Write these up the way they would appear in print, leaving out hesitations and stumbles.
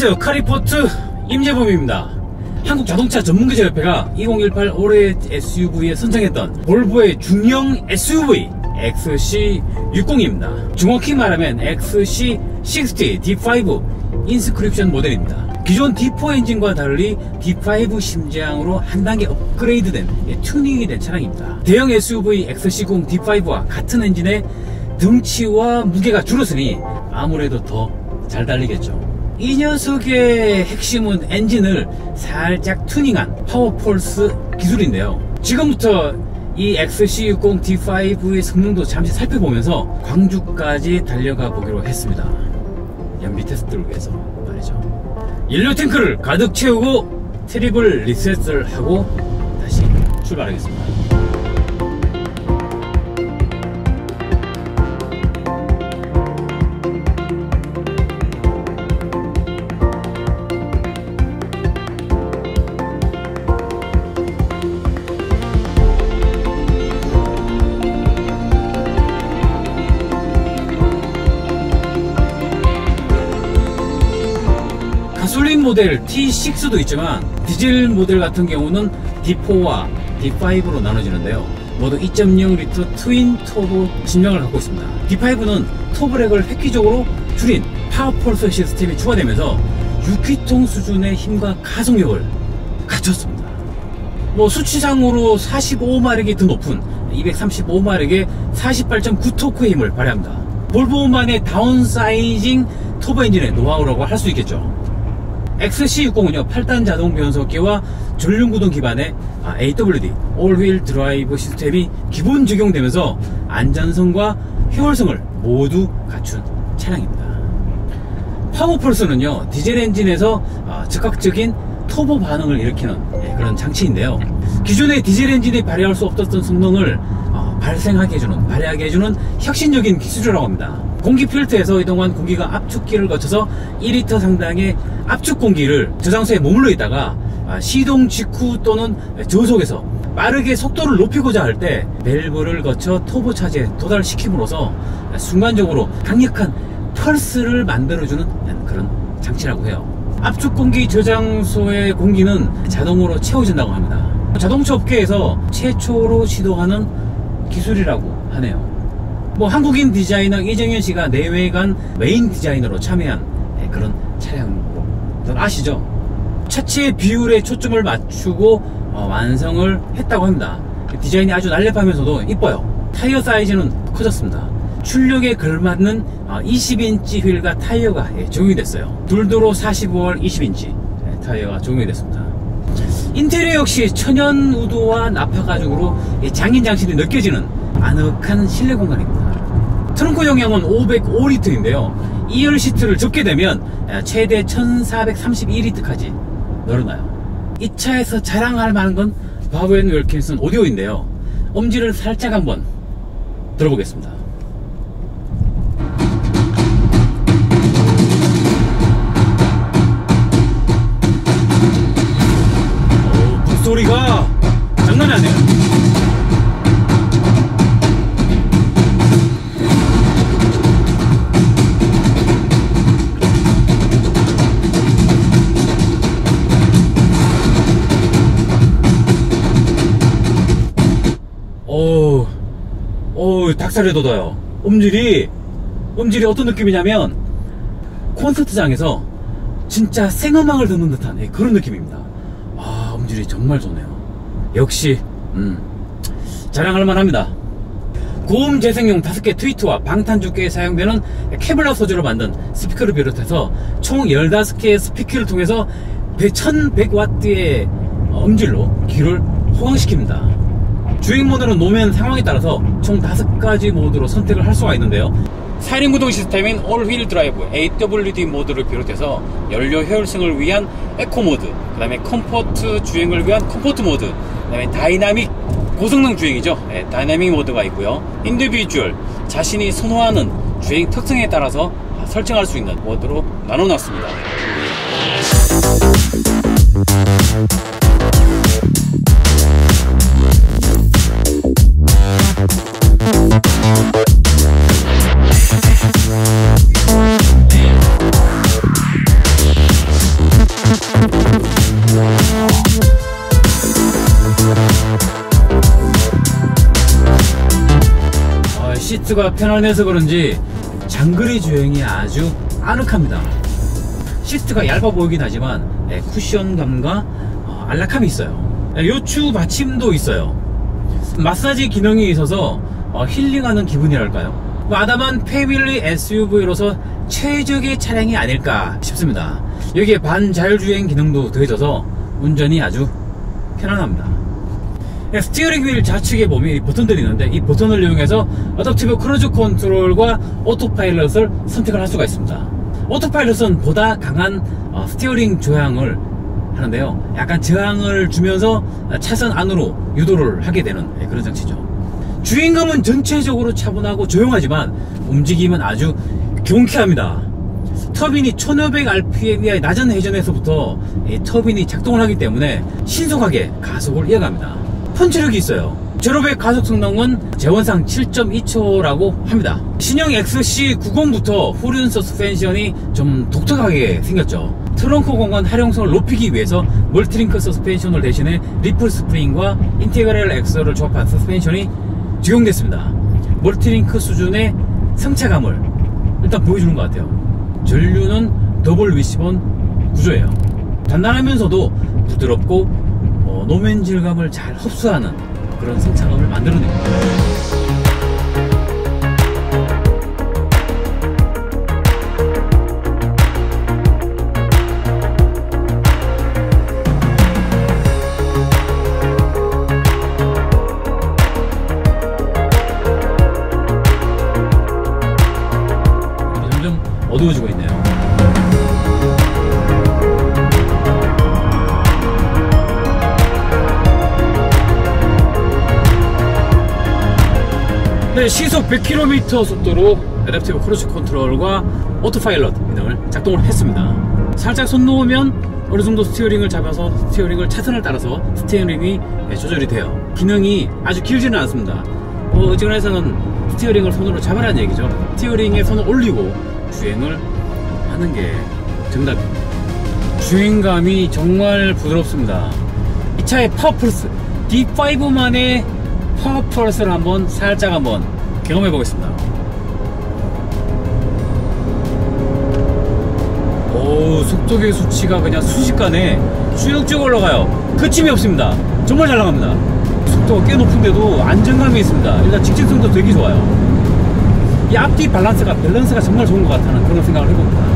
안녕하세요. 카리포트 임재범입니다. 한국자동차 전문기자협회가 2018 올해의 SUV에 선정했던 볼보의 중형 SUV XC60입니다. 정확히 말하면 XC60 D5 인스크립션 모델입니다. 기존 D4 엔진과 달리 D5 심장으로 한 단계 업그레이드된 튜닝이 된 차량입니다. 대형 SUV XC60 D5와 같은 엔진의 덩치와 무게가 줄었으니 아무래도 더 잘 달리겠죠. 이 녀석의 핵심은 엔진을 살짝 튜닝한 파워폴스 기술인데요. 지금부터 이 XC60 D5의 성능도 잠시 살펴보면서 광주까지 달려가 보기로 했습니다. 연비 테스트를 위해서 말이죠. 연료 탱크를 가득 채우고 트립을 리셋을 하고 다시 출발하겠습니다. 가솔린 모델 T6도 있지만 디젤 모델 같은 경우는 D4와 D5로 나눠지는데요. 모두 2.0L 트윈 터보 신형을 갖고 있습니다. D5는 터보렉을 획기적으로 줄인 파워폴스 시스템이 추가되면서 6기통 수준의 힘과 가속력을 갖췄습니다. 수치상으로 45마력이 더 높은 235마력의 48.9토크의 힘을 발휘합니다. 볼보만의 다운사이징 터보 엔진의 노하우라고 할 수 있겠죠. XC60은요 8단 자동 변속기와 전륜구동 기반의 AWD 올휠 드라이브 시스템이 기본 적용되면서 안전성과 효율성을 모두 갖춘 차량입니다. 파워폴스는요 디젤 엔진에서 즉각적인 터보 반응을 일으키는 그런 장치인데요. 기존의 디젤 엔진이 발휘할 수 없었던 성능을 발휘하게 해주는 혁신적인 기술이라고 합니다. 공기 필터에서 이동한 공기가 압축기를 거쳐서 2리터 상당의 압축 공기를 저장소에 머물러 있다가 시동 직후 또는 저속에서 빠르게 속도를 높이고자 할 때 밸브를 거쳐 터보 차지에 도달시킴으로써 순간적으로 강력한 펄스를 만들어주는 그런 장치라고 해요. 압축 공기 저장소의 공기는 자동으로 채워진다고 합니다. 자동차 업계에서 최초로 시도하는 기술이라고 하네요. 한국인 디자이너 이정현 씨가 내외관 메인 디자이너로 참여한 그런 차량으로 아시죠? 차체 비율에 초점을 맞추고 완성을 했다고 합니다. 디자인이 아주 날렵하면서도 이뻐요. 타이어 사이즈는 커졌습니다. 출력에 걸맞는 20인치 휠과 타이어가 적용이 됐어요. 둘도로 45월 20인치 타이어가 적용이 됐습니다. 인테리어 역시 천연 우드와 나파 가죽으로 장인 장신이 느껴지는 아늑한 실내 공간입니다. 트렁크 용량은 505리터인데요 2열 시트를 접게 되면 최대 1432리터까지 늘어나요. 이 차에서 자랑할 만한 건 바브 앤 윌킨슨 오디오인데요. 음질을 살짝 한번 들어보겠습니다. 북소리가 장난이 아니에요. 닭살이 돋아요. 음질이 어떤 느낌이냐면 콘서트장에서 진짜 생음악을 듣는 듯한 그런 느낌입니다. 음질이 정말 좋네요. 역시 자랑할 만합니다. 고음 재생용 5개 트위트와 방탄주기에 사용되는 케블라 소재로 만든 스피커를 비롯해서 총 15개의 스피커를 통해서 1100W의 음질로 귀를 호강시킵니다. 주행 모드는 노면 상황에 따라서 총 5가지 모드로 선택을 할 수가 있는데요. 사이렌 구동 시스템인 올휠 드라이브 AWD 모드를 비롯해서 연료 효율성을 위한 에코 모드, 그 다음에 컴포트 주행을 위한 컴포트 모드, 그 다음에 다이나믹 고성능 주행이죠. 다이나믹 모드가 있고요. 인디비주얼 자신이 선호하는 주행 특성에 따라서 설정할 수 있는 모드로 나눠놨습니다. 시트가 편안해서 그런지 장거리 주행이 아주 아늑합니다. 시트가 얇아 보이긴 하지만 쿠션감과 안락함이 있어요. 요추 받침도 있어요. 마사지 기능이 있어서 힐링하는 기분이랄까요. 아담한 패밀리 SUV로서 최적의 차량이 아닐까 싶습니다. 여기에 반자율주행 기능도 더해져서 운전이 아주 편안합니다. 스티어링 휠 좌측에 보면 이 버튼들이 있는데, 이 버튼을 이용해서 어댑티브 크루즈 컨트롤과 오토파일럿을 선택을 할 수가 있습니다. 오토파일럿은 보다 강한 스티어링 조향을 하는데요, 약간 저항을 주면서 차선 안으로 유도를 하게 되는 그런 장치죠. 주행감은 전체적으로 차분하고 조용하지만 움직임은 아주 경쾌합니다. 터빈이 1500rpm 이하의 낮은 회전에서부터 터빈이 작동을 하기 때문에 신속하게 가속을 이어갑니다. 펀치력이 있어요. 제로백 가속 성능은 제원상 7.2초라고 합니다. 신형 XC90부터 후륜 서스펜션이 좀 독특하게 생겼죠. 트렁크 공간 활용성을 높이기 위해서 멀티링크 서스펜션을 대신해 리플 스프링과 인테그랄 엑셀을 조합한 서스펜션이 적용됐습니다. 멀티링크 수준의 승차감을 일단 보여주는 것 같아요. 전류는 더블 위시본 구조예요. 단단하면서도 부드럽고 노면 질감을 잘 흡수하는 그런 승차감을 만들어냅니다. 점점 어두워지고 있네요. 시속 100km 속도로 애답티브 크루즈 컨트롤과 오토파일럿 기능을 작동을 했습니다. 살짝 손 놓으면 어느정도 스티어링을 잡아서 스티어링을 차선을 따라서 스티어링이 조절이 돼요. 기능이 아주 길지는 않습니다. 어지간해서는 스티어링을 손으로 잡으라는 얘기죠. 스티어링에 손을 올리고 주행을 하는 게 정답입니다. 주행감이 정말 부드럽습니다. 이 차의 파워플러스 D5만의 파워플러스를 살짝 한번 경험해 보겠습니다. 오, 속도계 수치가 그냥 순식간에 쭉쭉 올라가요. 그침이 없습니다. 정말 잘 나갑니다. 속도가 꽤 높은데도 안정감이 있습니다. 일단 직진성도 되게 좋아요. 이 앞뒤 밸런스가 정말 좋은 것 같다는 그런 생각을 해봅니다.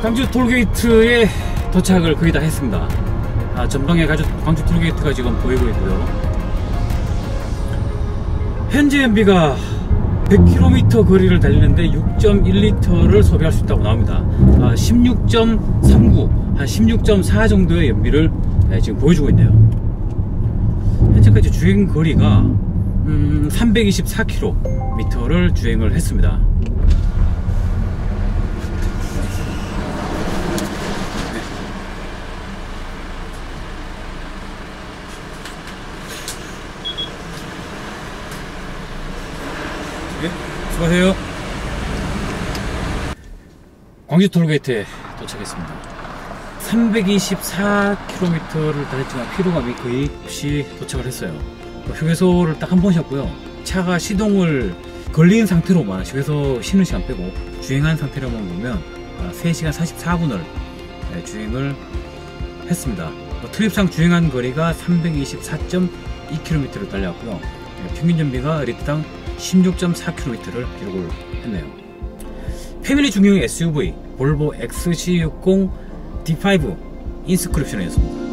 광주 톨게이트에 도착을 거의 다 했습니다. 전방에 광주 톨게이트가 지금 보이고 있고요. 현재 연비가 100km 거리를 달리는데 6.1리터를 소비할 수 있다고 나옵니다. 16.39, 한 16.4 정도의 연비를 지금 보여주고 있네요. 현재까지 주행 거리가 324km를 주행을 했습니다. 수고하세요. 광주 톨게이트에 도착했습니다. 324km를 달렸지만 피로감이 거의 없이 도착을 했어요. 휴게소를 딱 한 번 쉬었고요. 차가 시동을 걸린 상태로만, 휴게소 쉬는 시간 빼고 주행한 상태로만 보면 3시간 44분을 주행을 했습니다. 트립상 주행한 거리가 324.2km를 달렸고요. 평균 연비가 리터당 16.4km를 기록을 했네요. 패밀리 중형 SUV 볼보 XC60 D5 인스크립션이었습니다.